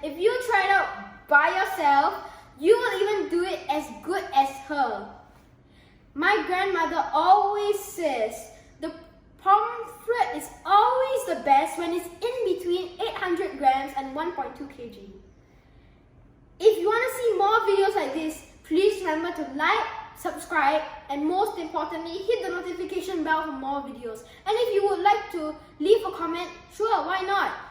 if you try it out by yourself, you will even do it as good as her. My grandmother always says the pomfret is always the best when it's in between 800 grams and 1.2 kg. If you want to see more videos like this, please remember to like, subscribe, and most importantly, hit the notification bell for more videos. And if you would like to leave a comment, sure, why not?